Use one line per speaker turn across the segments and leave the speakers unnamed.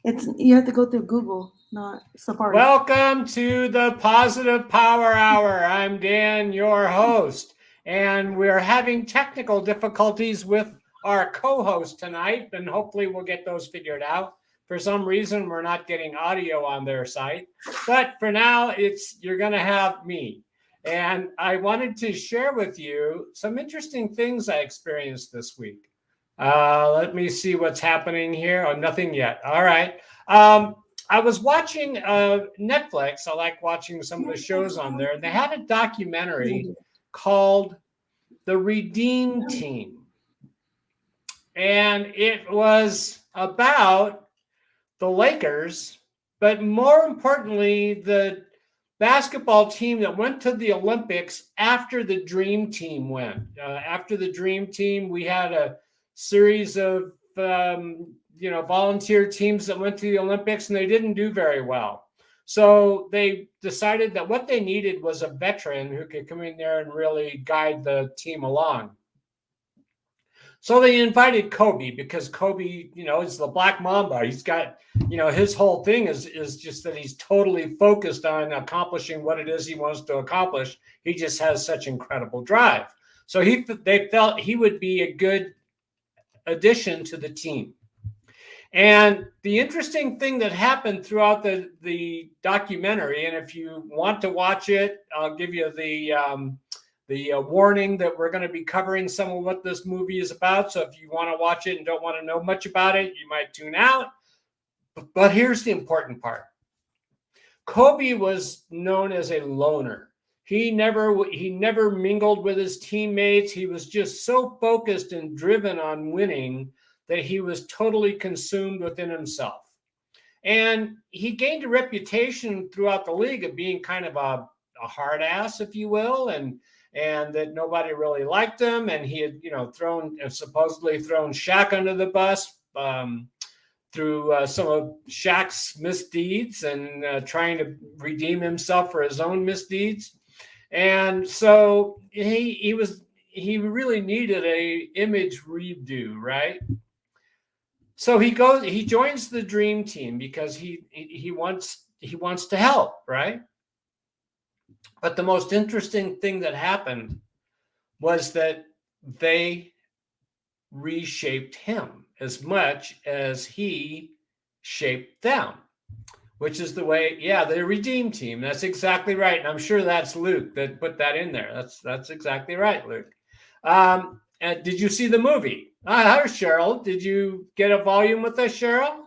It's you have to go through Google, not Safari.
Welcome to the Positive Power Hour. I'm Dan, your host, and we're having technical difficulties with our co-host tonight, and hopefully we'll get those figured out. For some reason, we're not getting audio on their site, but for now, you're going to have me. And I wanted to share with you some interesting things I experienced this week. Let me see what's happening here. Oh, nothing yet. All right. I was watching Netflix. I like watching some of the shows on there. And they had a documentary called The Redeem Team. And it was about the Lakers, but more importantly, the basketball team that went to the Olympics after the Dream Team went. After the Dream Team, we had a series of volunteer teams that went to the Olympics, and they didn't do very well. So they decided that what they needed was a veteran who could come in there and really guide the team along. So they invited Kobe because Kobe, is the Black Mamba. He's got, his whole thing is just that he's totally focused on accomplishing what it is he wants to accomplish. He just has such incredible drive. So they felt he would be a good addition to the team. And the interesting thing that happened throughout the documentary, and if you want to watch it, I'll give you the warning that we're going to be covering some of what this movie is about. So if you want to watch it and don't want to know much about it, you might tune out. But here's the important part. Kobe was known as a loner. He never mingled with his teammates. He was just so focused and driven on winning that he was totally consumed within himself. And he gained a reputation throughout the league of being kind of a hard ass, if you will, and that nobody really liked him. And he had, supposedly thrown Shaq under the bus through some of Shaq's misdeeds and trying to redeem himself for his own misdeeds. And so he really needed a image redo, right? So he joins the Dream Team because he wants to help, right? But the most interesting thing that happened was that they reshaped him as much as he shaped them, which is the way, the Redeem Team. That's exactly right. And I'm sure that's Luke that put that in there. That's exactly right, Luke. And did you see the movie? Hi, Cheryl. Did you get a volume with us, Cheryl?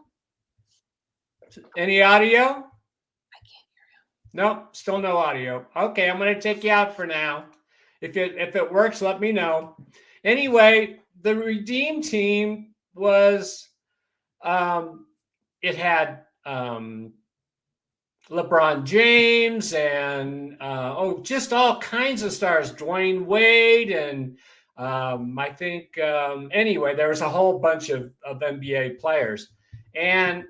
Any audio?
I can't hear him.
No, still no audio. Okay, I'm going to take you out for now. If it works, let me know. Anyway, the Redeem Team was, it had LeBron James and just all kinds of stars. Dwayne Wade and I think anyway, there was a whole bunch of NBA players. And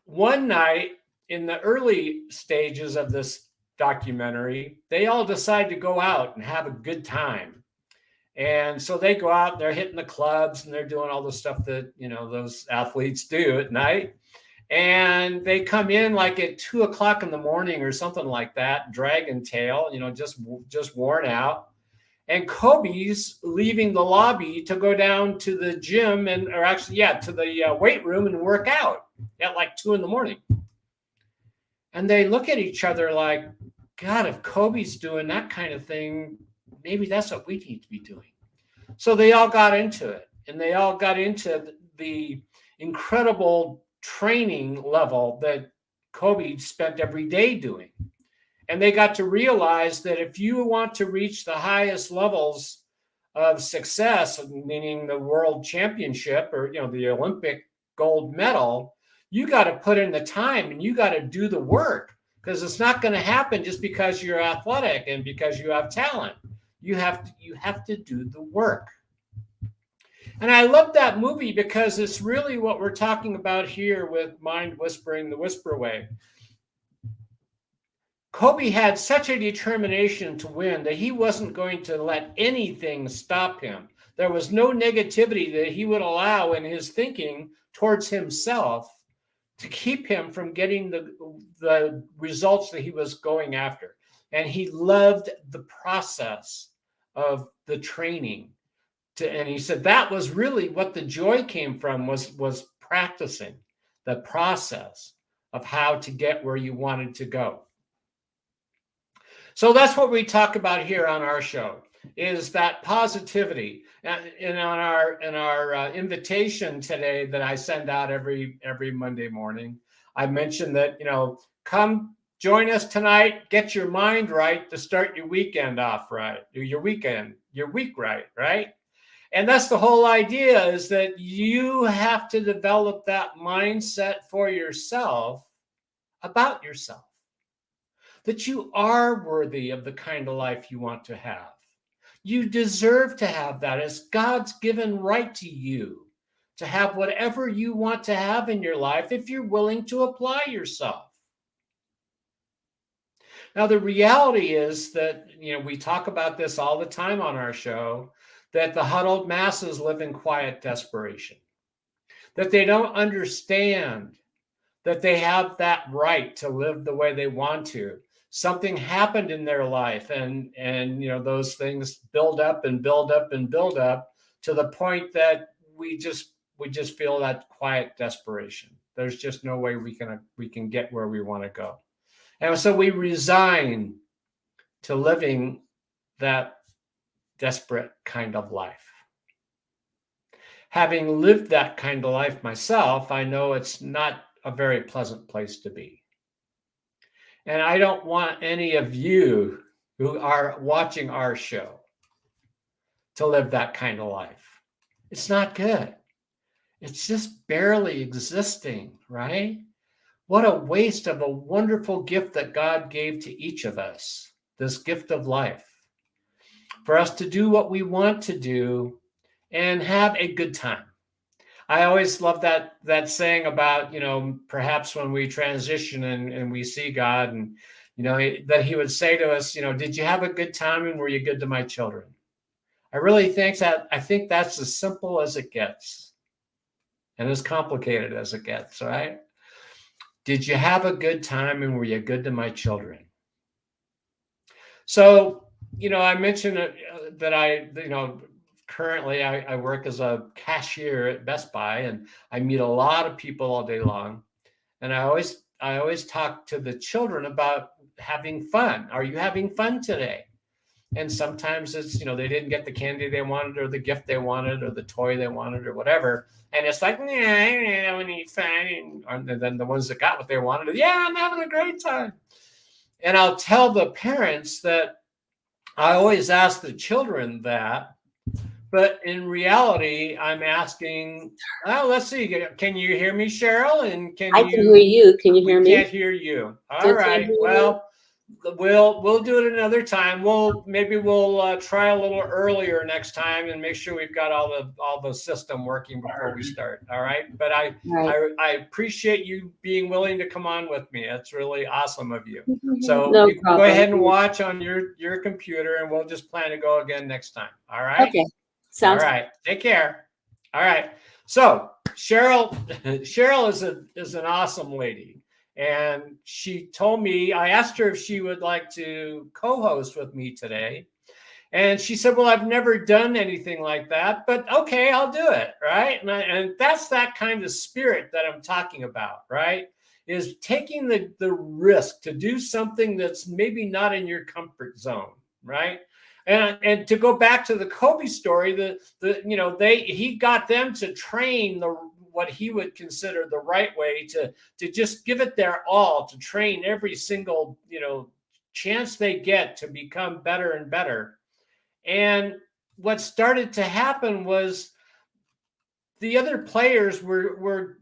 one night in the early stages of this documentary, they all decide to go out and have a good time. And so they go out and they're hitting the clubs and they're doing all the stuff that, those athletes do at night. And they come in like at 2:00 in the morning or something like that, dragon tail, just worn out. And Kobe's leaving the lobby to go down to the gym to the weight room and work out at like 2 a.m. And they look at each other like, God, if Kobe's doing that kind of thing, maybe that's what we need to be doing. So they all got into it, and they all got into the incredible training level that Kobe spent every day doing. And they got to realize that if you want to reach the highest levels of success, meaning the world championship or, the Olympic gold medal, you got to put in the time and you got to do the work, because it's not going to happen just because you're athletic and because you have talent. You have to do the work. And I love that movie because it's really what we're talking about here with Mind Whispering, the Whisper Way. Kobe had such a determination to win that he wasn't going to let anything stop him. There was no negativity that he would allow in his thinking towards himself to keep him from getting the results that he was going after. And he loved the process of the training. And he said that was really what the joy came from, was practicing the process of how to get where you wanted to go. So that's what we talk about here on our show, is that positivity. And on our invitation today that I send out every Monday morning, I mentioned that, come join us tonight, get your mind right to start your weekend off right, your week right, right? And that's the whole idea, is that you have to develop that mindset for yourself, about yourself, that you are worthy of the kind of life you want to have. You deserve to have that. It's God's given right to you to have whatever you want to have in your life if you're willing to apply yourself. Now, the reality is that, we talk about this all the time on our show, that the huddled masses live in quiet desperation, that they don't understand that they have that right to live the way they want to. Something happened in their life, and those things build up and build up and build up to the point that we just feel that quiet desperation. There's just no way we can get where we want to go. And so we resign to living that desperate kind of life. Having lived that kind of life myself, I know it's not a very pleasant place to be. And I don't want any of you who are watching our show to live that kind of life. It's not good. It's just barely existing, right? What a waste of a wonderful gift that God gave to each of us, this gift of life, for us to do what we want to do and have a good time. I always love that saying about, perhaps when we transition and we see God, and, that he would say to us, did you have a good time, and were you good to my children? I think that's as simple as it gets and as complicated as it gets, right? Did you have a good time, and were you good to my children? So, I mentioned that currently I work as a cashier at Best Buy, and I meet a lot of people all day long. And I always talk to the children about having fun. Are you having fun today? And sometimes it's, they didn't get the candy they wanted, or the gift they wanted, or the toy they wanted, or whatever. And it's like, nah, I don't need fun. And then the ones that got what they wanted, yeah, I'm having a great time. And I'll tell the parents that I always ask the children that, but in reality, I'm asking, let's see, can you hear me, Cheryl? And
I can hear you. Can you hear me?
I can't hear you. All right. Well, we'll do it another time. We'll try a little earlier next time and make sure we've got all the system working before we start. All right. But I appreciate you being willing to come on with me. That's really awesome of you. So
No
you can
problem.
go ahead and watch on your computer, and we'll just plan to go again next time. All right.
Okay. Sounds
all right. Take care. All right. So Cheryl is an awesome lady. And she told me, I asked her if she would like to co-host with me today. And she said, well, I've never done anything like that, but okay, I'll do it, right? And that's that kind of spirit that I'm talking about, right? Is taking the risk to do something that's maybe not in your comfort zone, right? And to go back to the Kobe story, he got them to train what he would consider the right way, to just give it their all, to train every single, chance they get to become better and better. And what started to happen was the other players were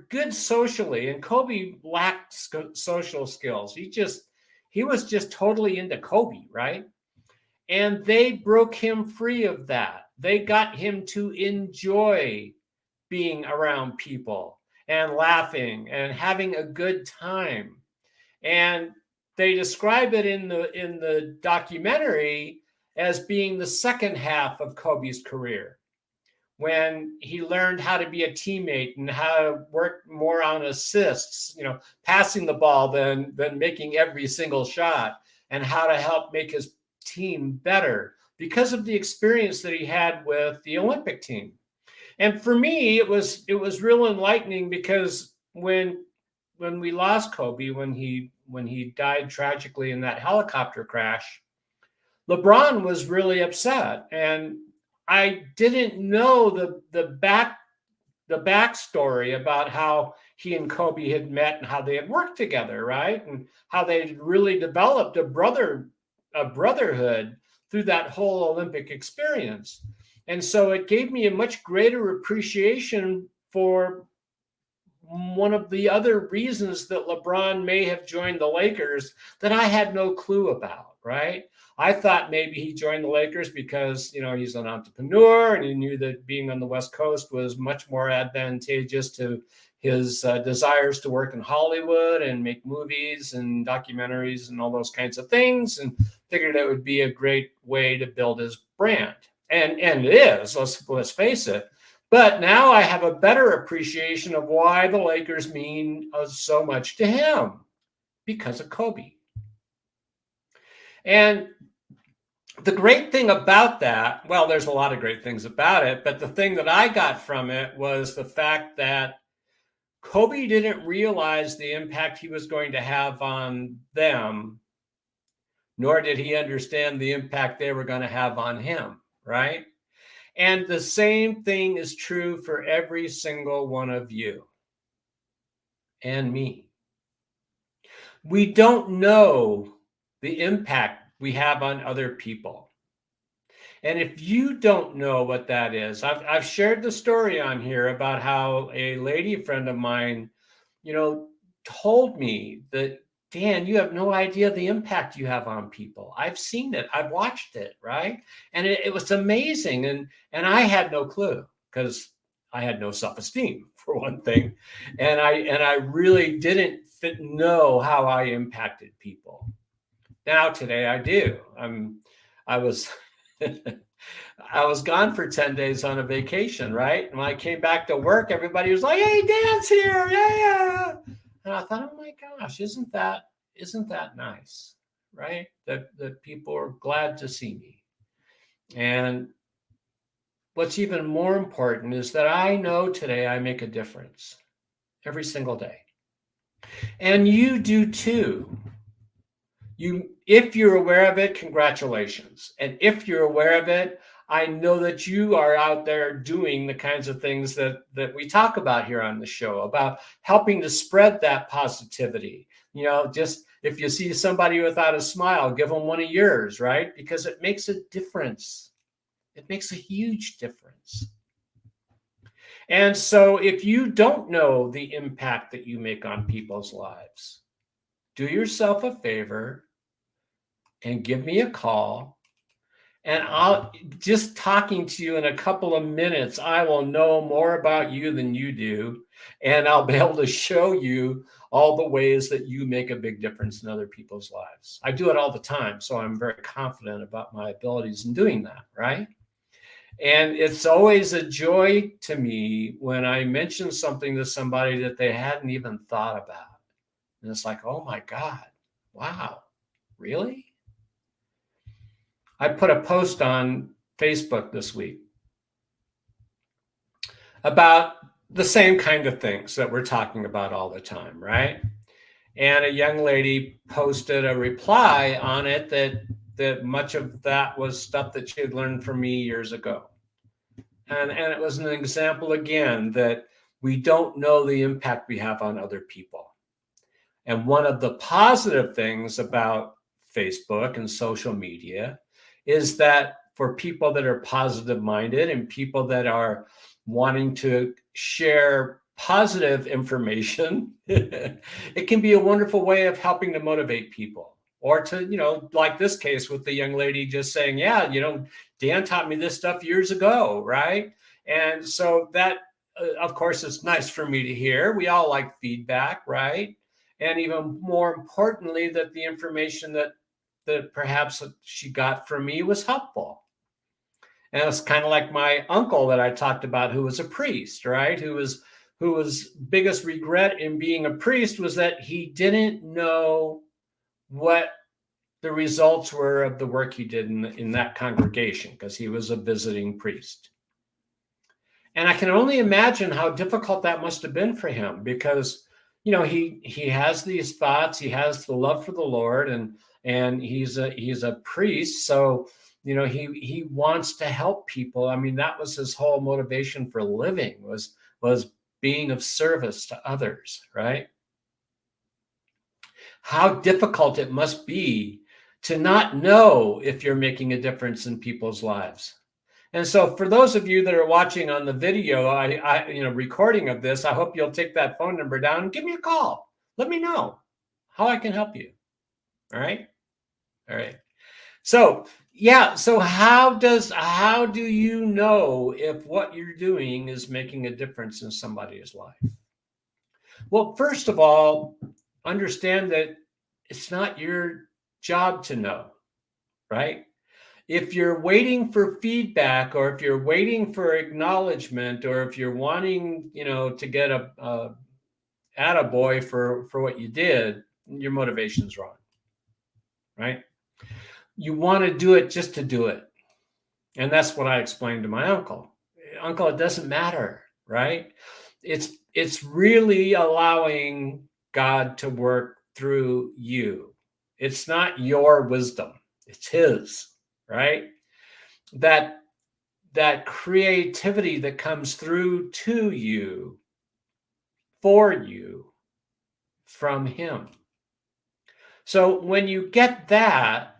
good socially, and Kobe lacked social skills. He was just totally into Kobe, right? And they broke him free of that. They got him to enjoy being around people and laughing and having a good time. And they describe it in the documentary as being the second half of Kobe's career. when he learned how to be a teammate and how to work more on assists, passing the ball than making every single shot, and how to help make his team better because of the experience that he had with the Olympic team. And for me, it was real enlightening, because when we lost Kobe, when he died tragically in that helicopter crash, LeBron was really upset, and I didn't know the backstory about how he and Kobe had met and how they had worked together, right? And how they had really developed a brotherhood through that whole Olympic experience. And so it gave me a much greater appreciation for one of the other reasons that LeBron may have joined the Lakers that I had no clue about, right? I thought maybe he joined the Lakers because, he's an entrepreneur and he knew that being on the West Coast was much more advantageous to his desires to work in Hollywood and make movies and documentaries and all those kinds of things, and figured it would be a great way to build his brand. And it is, let's face it. But now I have a better appreciation of why the Lakers mean so much to him, because of Kobe. And the great thing about that, well, there's a lot of great things about it, but the thing that I got from it was the fact that Kobe didn't realize the impact he was going to have on them, nor did he understand the impact they were going to have on him, right? And the same thing is true for every single one of you and me. We don't know the impact we have on other people. And if you don't know what that is, I've shared the story on here about how a lady friend of mine, told me that, Dan, you have no idea the impact you have on people. I've seen it. I've watched it, right? And it was amazing. And I had no clue, because I had no self-esteem, for one thing. And I really didn't know how I impacted people. Now today I do. I was gone for 10 days on a vacation, right? And when I came back to work, everybody was like, "Hey, Dan's here. Yeah." And I thought, oh my gosh, isn't that nice, right? That people are glad to see me. And what's even more important is that I know today I make a difference every single day. And you do too. If you're aware of it, congratulations. And if you're aware of it, I know that you are out there doing the kinds of things that we talk about here on the show, about helping to spread that positivity. Just if you see somebody without a smile, give them one of yours, right? Because it makes a difference. It makes a huge difference. And so if you don't know the impact that you make on people's lives, do yourself a favor and give me a call, and I'll just talking to you in a couple of minutes, I will know more about you than you do, and I'll be able to show you all the ways that you make a big difference in other people's lives. I do it all the time, so I'm very confident about my abilities in doing that, right? And it's always a joy to me when I mention something to somebody that they hadn't even thought about. And it's like, oh my God, wow, really? I put a post on Facebook this week about the same kind of things that we're talking about all the time, right? And a young lady posted a reply on it that much of that was stuff that she had learned from me years ago. And it was an example again that we don't know the impact we have on other people. And one of the positive things about Facebook and social media is that for people that are positive minded and people that are wanting to share positive information, it can be a wonderful way of helping to motivate people. Or to, like this case with the young lady just saying, yeah, Dan taught me this stuff years ago, right? And so that, of course, it's nice for me to hear. We all like feedback, right? And even more importantly, that the information that perhaps she got from me was helpful. And it's kind of like my uncle that I talked about, who was a priest, right? Who was biggest regret in being a priest was that he didn't know what the results were of the work he did in that congregation, because he was a visiting priest. And I can only imagine how difficult that must have been for him, because, he has these thoughts, he has the love for the Lord, and he's a priest. So, he wants to help people. I mean, that was his whole motivation for living, was being of service to others, right? How difficult it must be to not know if you're making a difference in people's lives. And so for those of you that are watching on the video, recording of this, I hope you'll take that phone number down and give me a call. Let me know how I can help you. All right. All right. So, yeah. So how do you know if what you're doing is making a difference in somebody's life? Well, first of all, understand that it's not your job to know, right? If you're waiting for feedback, or if you're waiting for acknowledgement, or if you're wanting, to get a attaboy for what you did, your motivation's wrong, right? You want to do it just to do it. And that's what I explained to my uncle. Uncle, it doesn't matter, right? It's really allowing God to work through you. It's not your wisdom, it's his, right? That creativity that comes through to you, for you, from him. So when you get that,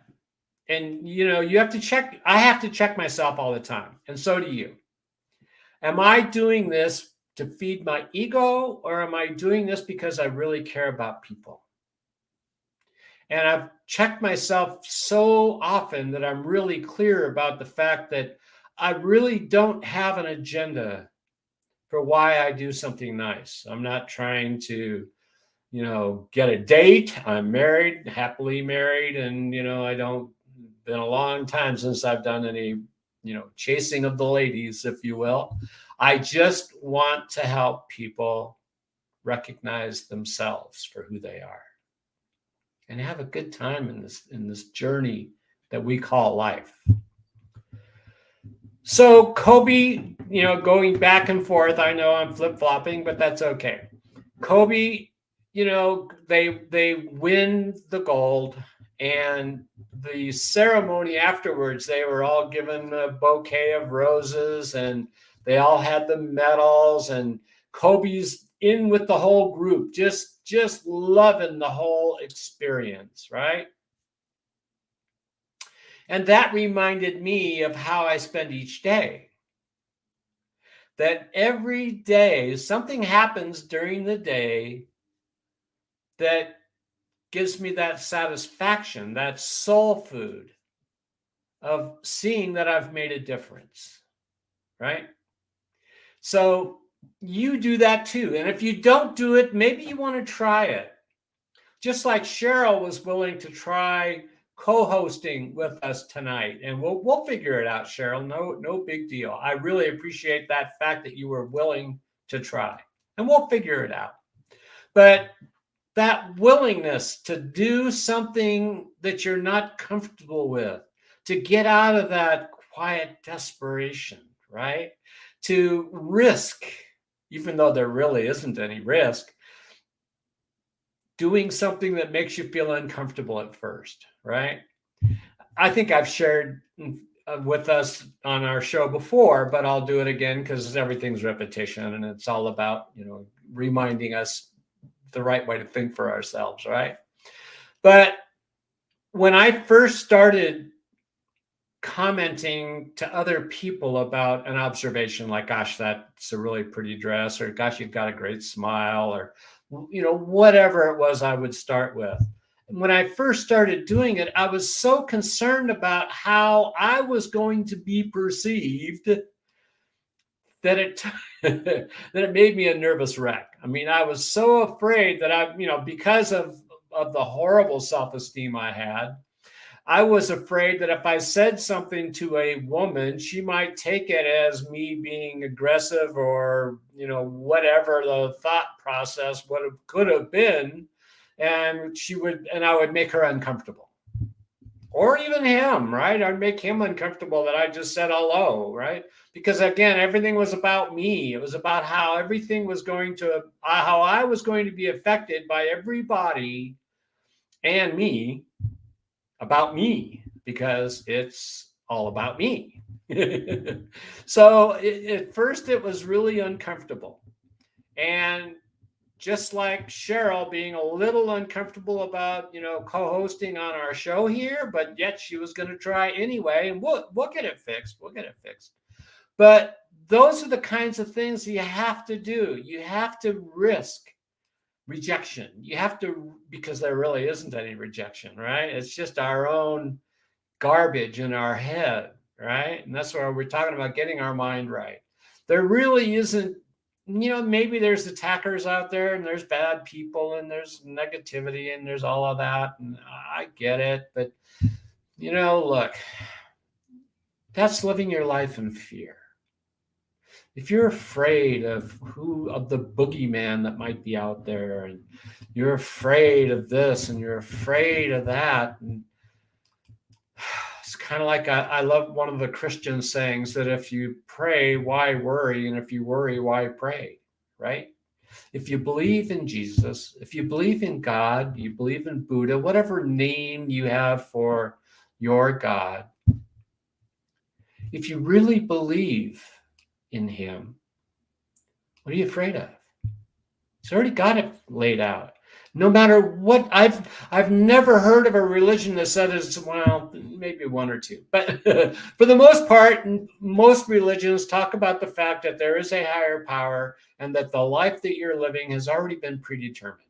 and you have to check, I have to check myself all the time, and so do you. Am I doing this to feed my ego, or am I doing this because I really care about people? And I've checked myself so often that I'm really clear about the fact that I really don't have an agenda for why I do something nice. I'm not trying to, get a date. I'm married, happily married, and, I don't, been a long time since I've done any, chasing of the ladies, if you will. I just want to help people recognize themselves for who they are and have a good time in this journey that we call life. So Kobe, going back and forth, I know I'm flip-flopping, but that's okay. Kobe, they win the gold, and the ceremony afterwards, they were all given a bouquet of roses, and they all had the medals, and Kobe's in with the whole group, just loving the whole experience, right? And that reminded me of how I spend each day. That every day, something happens during the day that gives me that satisfaction, that soul food of seeing that I've made a difference, right? So you do that too. And if you don't do it, maybe you want to try it. Just like Cheryl was willing to try co-hosting with us tonight, and we'll figure it out, Cheryl. No big deal. I really appreciate that fact that you were willing to try, and we'll figure it out. But that willingness to do something that you're not comfortable with, to get out of that quiet desperation, right? To risk, even though there really isn't any risk, doing something that makes you feel uncomfortable at first, right? I think I've shared with us on our show before, but I'll do it again because everything's repetition, and it's all about, reminding us the right way to think for ourselves, right? But when I first started commenting to other people about an observation, like, gosh, that's a really pretty dress, or gosh, you've got a great smile, or whatever it was I would start with. And when I first started doing it, I was so concerned about how I was going to be perceived that it that it made me a nervous wreck. I mean, I was so afraid that because of the horrible self-esteem I had, I was afraid that if I said something to a woman, she might take it as me being aggressive or, whatever the thought process could have been. And I would make her uncomfortable. Or even him, right? I'd make him uncomfortable that I just said hello, right? Because again, everything was about me. It was about how everything was how I was going to be affected by everybody and me, about me, because it's all about me. So at first it was really uncomfortable. And just like Cheryl being a little uncomfortable about, co-hosting on our show here, but yet she was going to try anyway, and we'll get it fixed. We'll get it fixed. But those are the kinds of things you have to do. You have to risk rejection. You have to, because there really isn't any rejection, right? It's just our own garbage in our head, right? And that's where we're talking about getting our mind right. There really isn't, maybe there's attackers out there and there's bad people and there's negativity and there's all of that. And I get it. But, look, that's living your life in fear. If you're afraid of the boogeyman that might be out there, and you're afraid of this and you're afraid of that, and it's kind of like I love one of the Christian sayings that if you pray, why worry? And if you worry, why pray? Right? If you believe in Jesus, if you believe in God, you believe in Buddha, whatever name you have for your God, if you really believe in him, what are you afraid of? He's already got it laid out. No matter what, I've never heard of a religion that said it's, well, maybe one or two, but for the most part, most religions talk about the fact that there is a higher power and that the life that you're living has already been predetermined.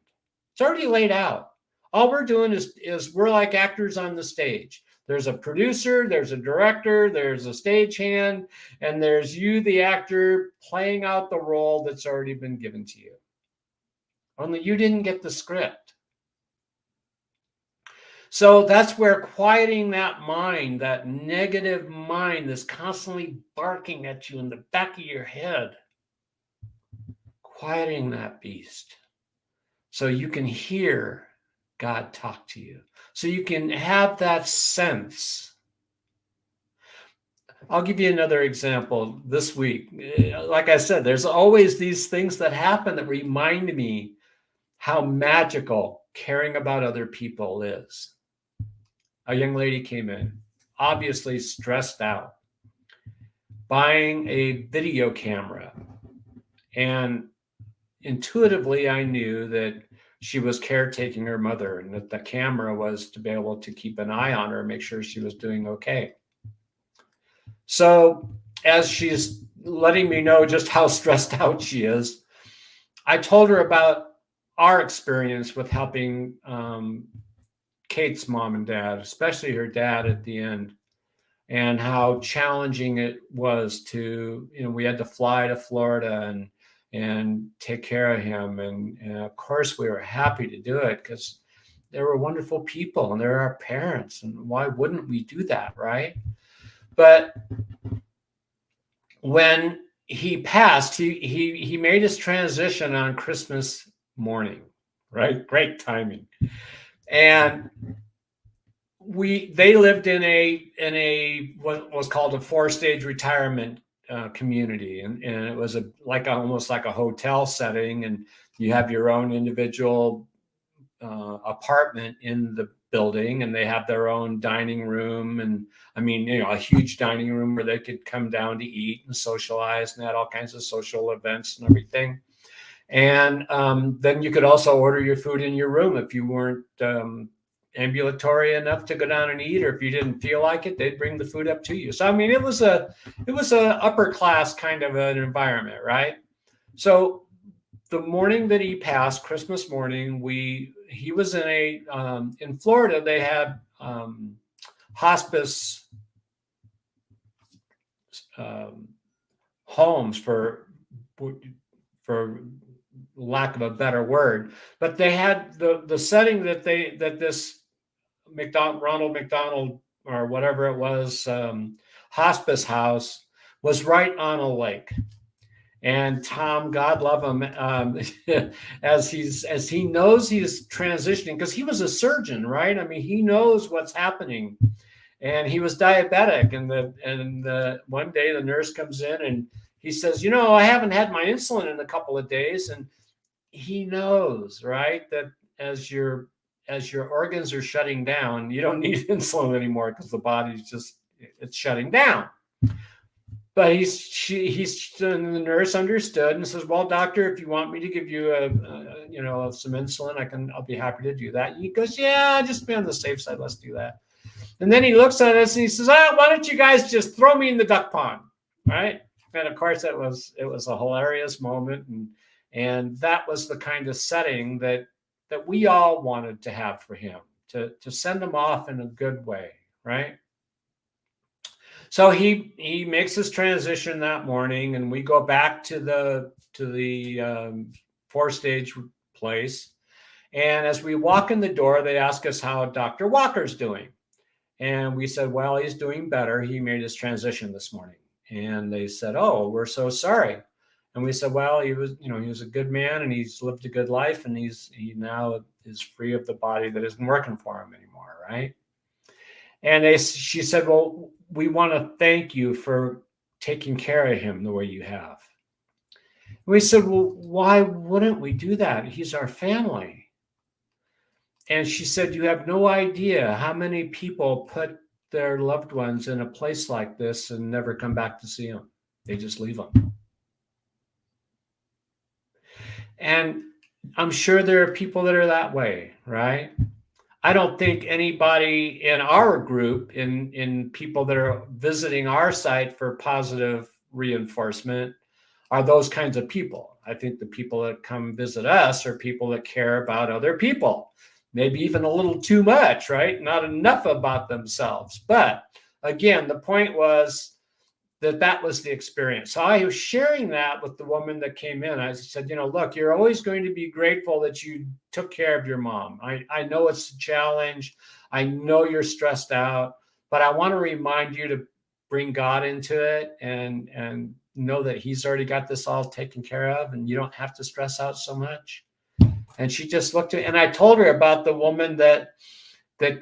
It's already laid out. All we're doing is we're like actors on the stage. There's a producer, there's a director, there's a stagehand, and there's you, the actor, playing out the role that's already been given to you. Only you didn't get the script. So that's where quieting that mind, that negative mind that's constantly barking at you in the back of your head, quieting that beast so you can hear God talk to you, so you can have that sense. I'll give you another example this week. Like I said, there's always these things that happen that remind me how magical caring about other people is. A young lady came in, obviously stressed out, buying a video camera. And intuitively, I knew that she was caretaking her mother and that the camera was to be able to keep an eye on her, make sure she was doing okay. So as she's letting me know just how stressed out she is, I told her about our experience with helping Kate's mom and dad, especially her dad at the end, and how challenging it was to, we had to fly to Florida and take care of him. And of course we were happy to do it because they were wonderful people and they're our parents. And why wouldn't we do that, right? But when he passed, he made his transition on Christmas morning, right? Great timing. And they lived in a what was called a 4-stage retirement community, and it was almost like a hotel setting, and you have your own individual apartment in the building, and they have their own dining room, and a huge dining room where they could come down to eat and socialize, and had all kinds of social events and everything. And then you could also order your food in your room if you weren't ambulatory enough to go down and eat, or if you didn't feel like it, they'd bring the food up to you. So it was a upper class kind of an environment, right? So the morning that he passed, Christmas morning, he was in Florida. They had hospice homes for lack of a better word, but they had the setting that this Ronald McDonald or whatever it was, hospice house was right on a lake. And Tom, God love him, as he knows he's transitioning, because he was a surgeon, right? I mean, he knows what's happening, and he was diabetic. And one day the nurse comes in and he says, I haven't had my insulin in a couple of days, and he knows, right, that as your organs are shutting down, you don't need insulin anymore because the body's it's shutting down. But the nurse understood and says, "Well, doctor, if you want me to give you some insulin, I'll be happy to do that." And he goes, "Yeah, just be on the safe side. Let's do that." And then he looks at us and he says, "Why don't you guys just throw me in the duck pond?" Right? And of course, it was a hilarious moment, and that was the kind of setting that we all wanted to have for him, to send him off in a good way, right? So he makes his transition that morning, and we go back to the 4-stage place. And as we walk in the door, they ask us how Dr. Walker's doing. And we said, well, he's doing better. He made his transition this morning. And they said, oh, we're so sorry. And we said, well, he was a good man, and he's lived a good life, and he now is free of the body that isn't working for him anymore, right? And she said, well, we want to thank you for taking care of him the way you have. And we said, well, why wouldn't we do that? He's our family. And she said, you have no idea how many people put their loved ones in a place like this and never come back to see them. They just leave them. And I'm sure there are people that are that way, right? I don't think anybody in our group, in people that are visiting our site for positive reinforcement, are those kinds of people. I think the people that come visit us are people that care about other people, maybe even a little too much, right? Not enough about themselves. But again, the point was that was the experience. So I was sharing that with the woman that came in. I said, look, you're always going to be grateful that you took care of your mom. I know it's a challenge. I know you're stressed out, but I want to remind you to bring God into it and know that he's already got this all taken care of, and you don't have to stress out so much. And she just looked at, and I told her about the woman that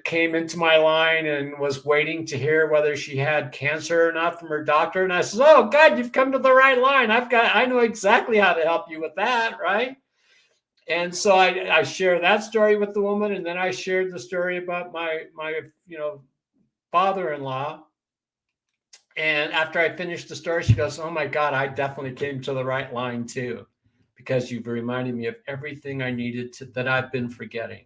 came into my line and was waiting to hear whether she had cancer or not from her doctor. And I said, oh God, you've come to the right line. I know exactly how to help you with that. Right. And so I share that story with the woman. And then I shared the story about my father-in-law. And after I finished the story, she goes, oh my God, I definitely came to the right line too, because you've reminded me of everything I needed that I've been forgetting.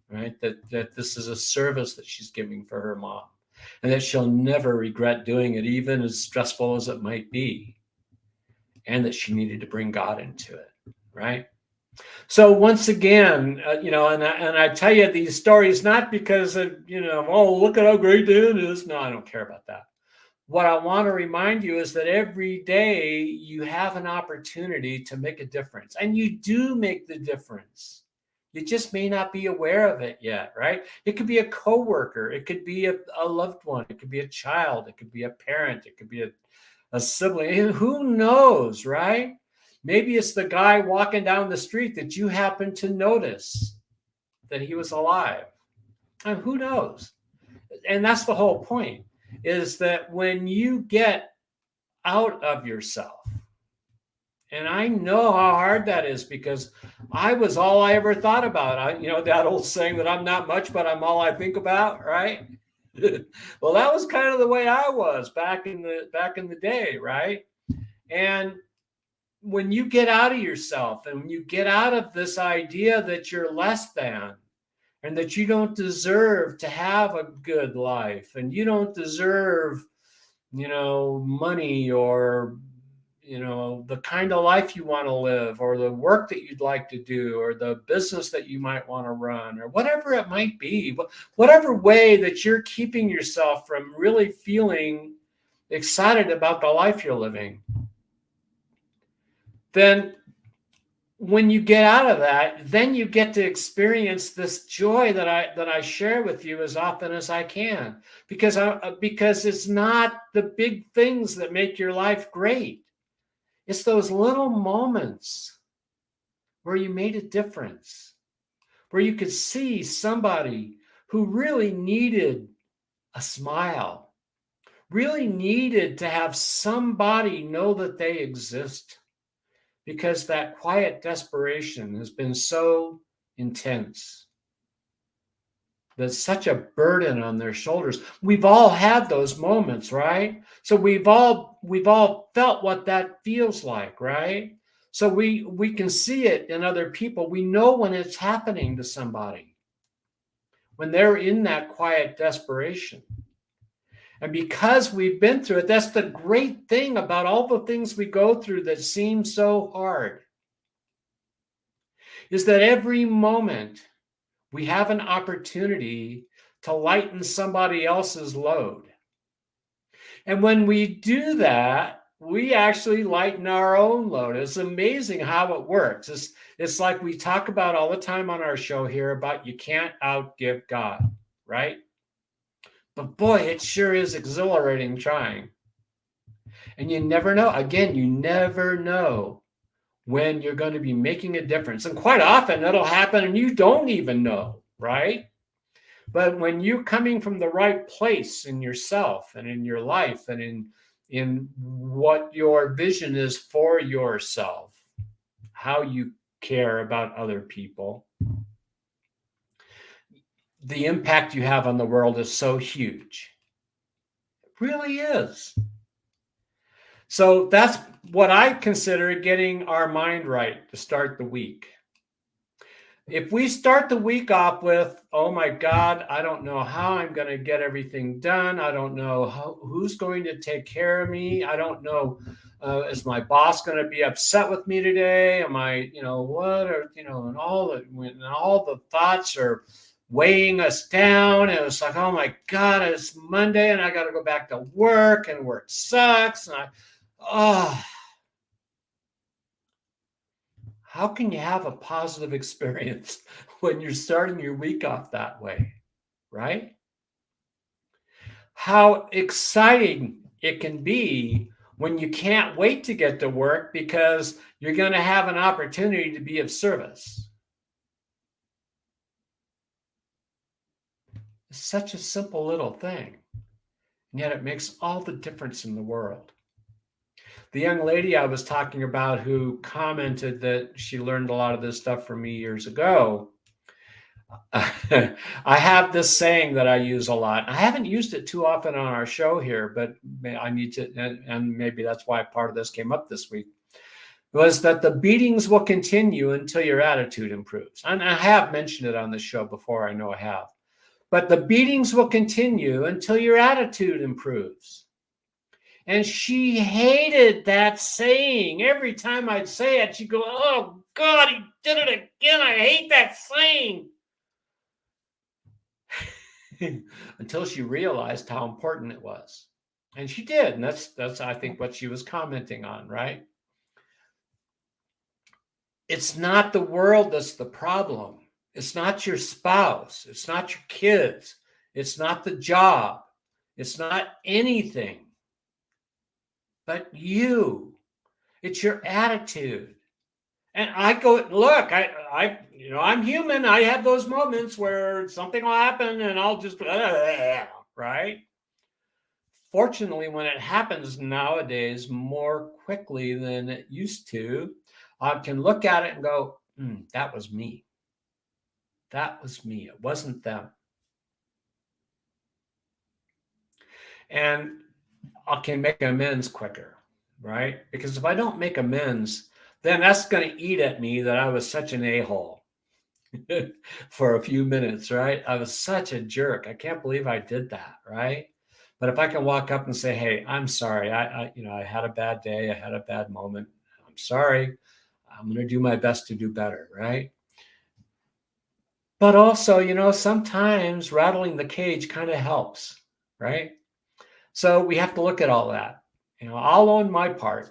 Right? That this is a service that she's giving for her mom, and that she'll never regret doing it, even as stressful as it might be, and that she needed to bring God into it. Right? So once again, and I tell you these stories, not because of, oh, look at how great Dan is. No, I don't care about that. What I want to remind you is that every day you have an opportunity to make a difference, and you do make the difference. You just may not be aware of it yet, right? It could be a coworker. It could be a loved one. It could be a child. It could be a parent. It could be a sibling. Who knows, right? Maybe it's the guy walking down the street that you happen to notice that he was alive. And who knows? And that's the whole point, is that when you get out of yourself, and I know how hard that is, because I was all I ever thought about. That old saying that I'm not much, but I'm all I think about, right? Well, that was kind of the way I was back in the day, right? And when you get out of yourself, and when you get out of this idea that you're less than, and that you don't deserve to have a good life, and you don't deserve, money, or the kind of life you want to live, or the work that you'd like to do, or the business that you might want to run, or whatever it might be, whatever way that you're keeping yourself from really feeling excited about the life you're living, then when you get out of that, then you get to experience this joy that I share with you as often as I can, because it's not the big things that make your life great. It's those little moments where you made a difference, where you could see somebody who really needed a smile, really needed to have somebody know that they exist, because that quiet desperation has been so intense. There's such a burden on their shoulders. We've all had those moments, right? So we've all felt what that feels like, right? So we can see it in other people. We know when it's happening to somebody, when they're in that quiet desperation. And because we've been through it, that's the great thing about all the things we go through that seem so hard, is that every moment we have an opportunity to lighten somebody else's load. And when we do that, we actually lighten our own load. It's amazing how it works. It's like we talk about all the time on our show here about you can't outgive God, right? But boy, it sure is exhilarating trying. And you never know. Again, you never know when you're going to be making a difference. And quite often it'll happen and you don't even know, right? But when you're coming from the right place in yourself and in your life and in what your vision is for yourself, how you care about other people, the impact you have on the world is so huge. It really is. So that's what I consider getting our mind right to start the week. If we start the week off with, oh my God, I don't know how I'm going to get everything done. I don't know who's going to take care of me. I don't know, is my boss going to be upset with me today? Am I, what are, and all the thoughts are weighing us down. And it's like, oh my God, it's Monday and I got to go back to work and work sucks. And how can you have a positive experience when you're starting your week off that way, right? How exciting it can be when you can't wait to get to work because you're going to have an opportunity to be of service. It's such a simple little thing, and yet it makes all the difference in the world. The young lady I was talking about who commented that she learned a lot of this stuff from me years ago, I have this saying that I use a lot. I haven't used it too often on our show here, but I need to, and maybe that's why part of this came up this week, was that the beatings will continue until your attitude improves. And I have mentioned it on the show before, I know I have. But the beatings will continue until your attitude improves. And she hated that saying. Every time I'd say it, she'd go, oh, God, he did it again. I hate that saying. Until she realized how important it was. And she did. And that's I think, what she was commenting on, right? It's not the world that's the problem. It's not your spouse. It's not your kids. It's not the job. It's not anything. But you, it's your attitude. And I go, look, I'm human. I have those moments where something will happen and I'll just, right? Fortunately, when it happens nowadays more quickly than it used to, I can look at it and go, that was me. That was me. It wasn't them. And I can make amends quicker, right? Because if I don't make amends, then that's going to eat at me that I was such an a-hole for a few minutes, right? I was such a jerk. I can't believe I did that, right? But if I can walk up and say, hey, I'm sorry. I had a bad day. I had a bad moment. I'm sorry. I'm going to do my best to do better, right? But also, sometimes rattling the cage kind of helps, right? So we have to look at all that. I'll own my part,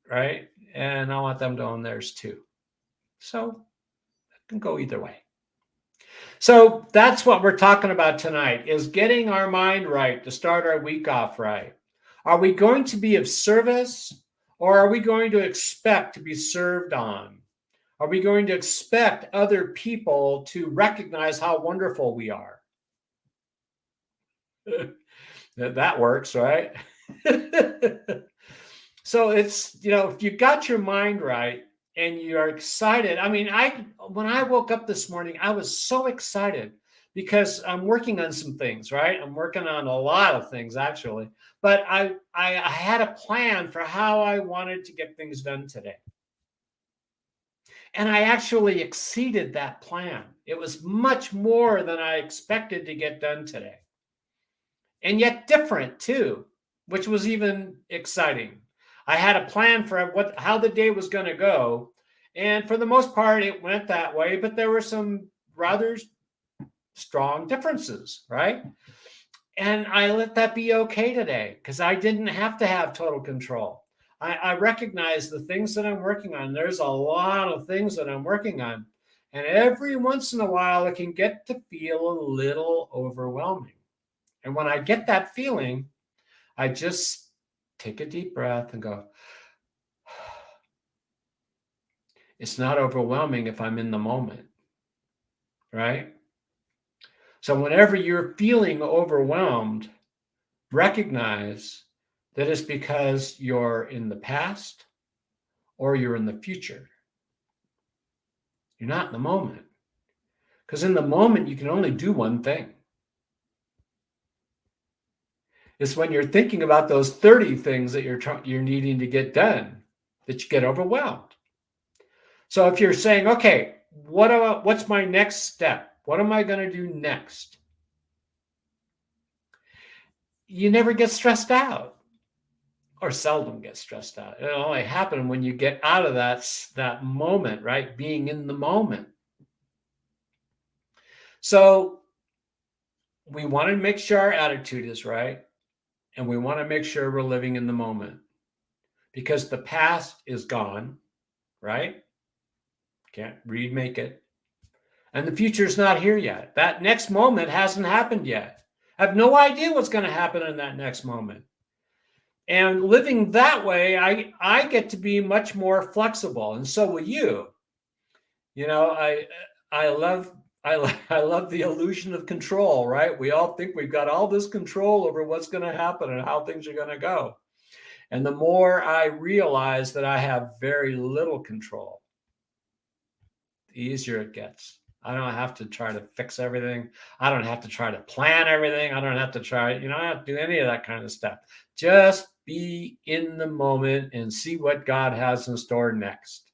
right? And I want them to own theirs too. So it can go either way. So that's what we're talking about tonight, is getting our mind right to start our week off right. Are we going to be of service, or are we going to expect to be served on? Are we going to expect other people to recognize how wonderful we are? That works, right? So it's, if you got your mind right and you're excited. I mean, when I woke up this morning, I was so excited because I'm working on some things, right? I'm working on a lot of things, actually. But I had a plan for how I wanted to get things done today. And I actually exceeded that plan. It was much more than I expected to get done today. And yet different too, which was even exciting. I had a plan for how the day was going to go. And for the most part, it went that way, but there were some rather strong differences, right? And I let that be okay today because I didn't have to have total control. I recognize the things that I'm working on. There's a lot of things that I'm working on. And every once in a while, it can get to feel a little overwhelming. And when I get that feeling, I just take a deep breath and go, it's not overwhelming if I'm in the moment, right? So whenever you're feeling overwhelmed, recognize that it's because you're in the past or you're in the future. You're not in the moment. Because in the moment, you can only do one thing. It's when you're thinking about those 30 things that you're needing to get done that you get overwhelmed. So if you're saying, okay, what's my next step? What am I going to do next? You never get stressed out, or seldom get stressed out. It only happens when you get out of that moment, right? Being in the moment. So we want to make sure our attitude is right, and we want to make sure we're living in the moment, because the past is gone, right? Can't remake it. And the future is not here yet. That next moment hasn't happened yet. I have no idea what's going to happen in that next moment. And living that way, I get to be much more flexible, and so will you. I love the illusion of control, right? We all think we've got all this control over what's going to happen and how things are going to go. And the more I realize that I have very little control, the easier it gets. I don't have to try to fix everything. I don't have to try to plan everything. I don't have to try, I don't have to do any of that kind of stuff. Just be in the moment and see what God has in store next.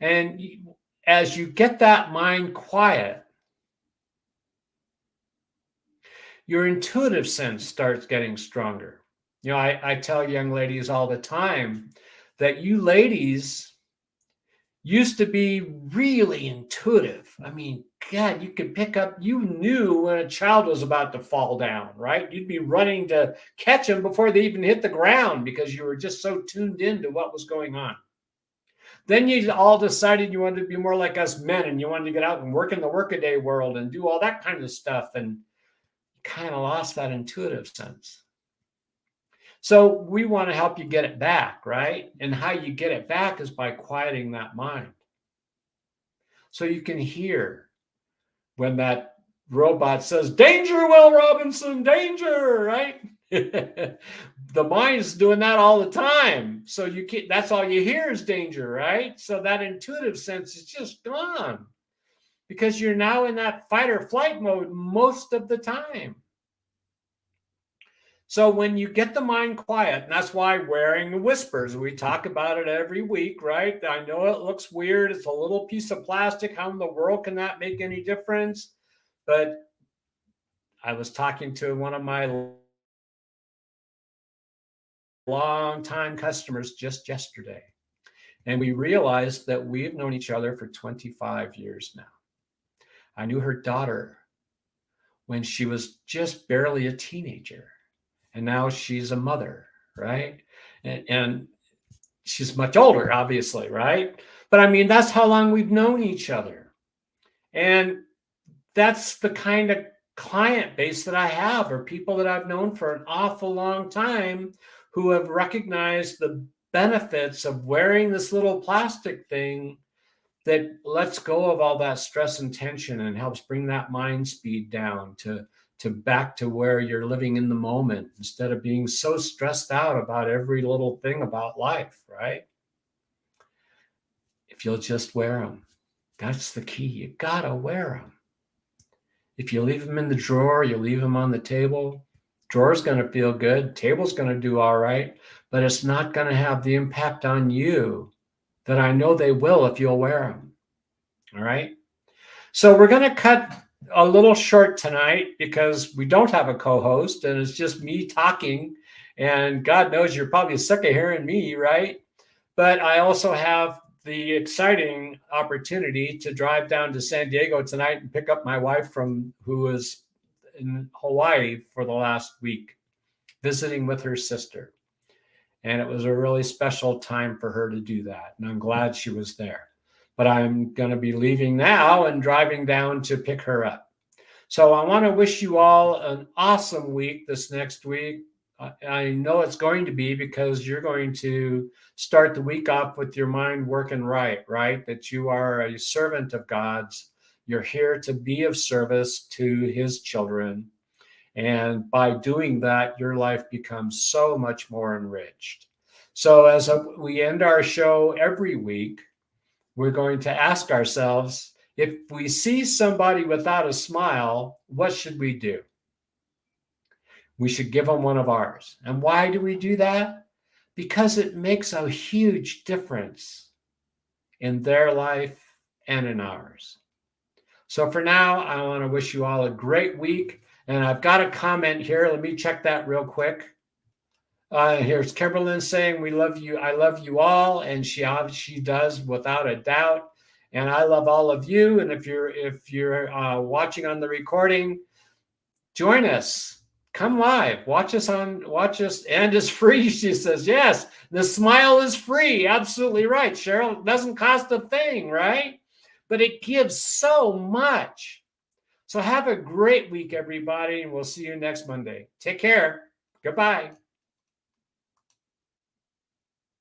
And as you get that mind quiet, your intuitive sense starts getting stronger. I tell young ladies all the time that you ladies used to be really intuitive. I mean, God, you could pick up, you knew when a child was about to fall down, right? You'd be running to catch them before they even hit the ground because you were just so tuned into what was going on. Then you all decided you wanted to be more like us men, and you wanted to get out and work in the workaday world and do all that kind of stuff, and kind of lost that intuitive sense. So we want to help you get it back, right? And how you get it back is by quieting that mind. So you can hear when that robot says, "Danger, Will Robinson, danger," right? The mind's doing that all the time. So that's all you hear is danger, right? So that intuitive sense is just gone because you're now in that fight or flight mode most of the time. So when you get the mind quiet, and that's why wearing the whispers, we talk about it every week, right? I know it looks weird. It's a little piece of plastic. How in the world can that make any difference? But I was talking to one of my longtime customers just yesterday, and we realized that we've known each other for 25 years now. I knew her daughter when she was just barely a teenager. And now she's a mother, right? And she's much older, obviously, right? But I mean, that's how long we've known each other. And that's the kind of client base that I have, or people that I've known for an awful long time who have recognized the benefits of wearing this little plastic thing that lets go of all that stress and tension and helps bring that mind speed down to back to where you're living in the moment instead of being so stressed out about every little thing about life, right? If you'll just wear them, that's the key. You gotta wear them. If you leave them in the drawer, you leave them on the table, drawer's going to feel good, table's going to do all right, but it's not going to have the impact on you that I know they will if you'll wear them. All right. So we're going to cut a little short tonight because we don't have a co-host and it's just me talking. And God knows you're probably sick of hearing me, right? But I also have the exciting opportunity to drive down to San Diego tonight and pick up my wife who is in Hawaii for the last week, visiting with her sister. And it was a really special time for her to do that. And I'm glad she was there. But I'm going to be leaving now and driving down to pick her up. So I want to wish you all an awesome week this next week. I know it's going to be because you're going to start the week off with your mind working right? That you are a servant of God's. You're here to be of service to his children. And by doing that, your life becomes so much more enriched. So as we end our show every week, we're going to ask ourselves, if we see somebody without a smile, what should we do? We should give them one of ours. And why do we do that? Because it makes a huge difference in their life and in ours. So for now, I want to wish you all a great week. And I've got a comment here. Let me check that real quick. Here's Kimberlyn saying, we love you. I love you all. And she does without a doubt. And I love all of you. And if you're watching on the recording, join us. Come live. Watch us. And it's free. She says, yes, the smile is free. Absolutely right, Cheryl. It doesn't cost a thing, right? But it gives so much. So have a great week, everybody. And we'll see you next Monday. Take care. Goodbye.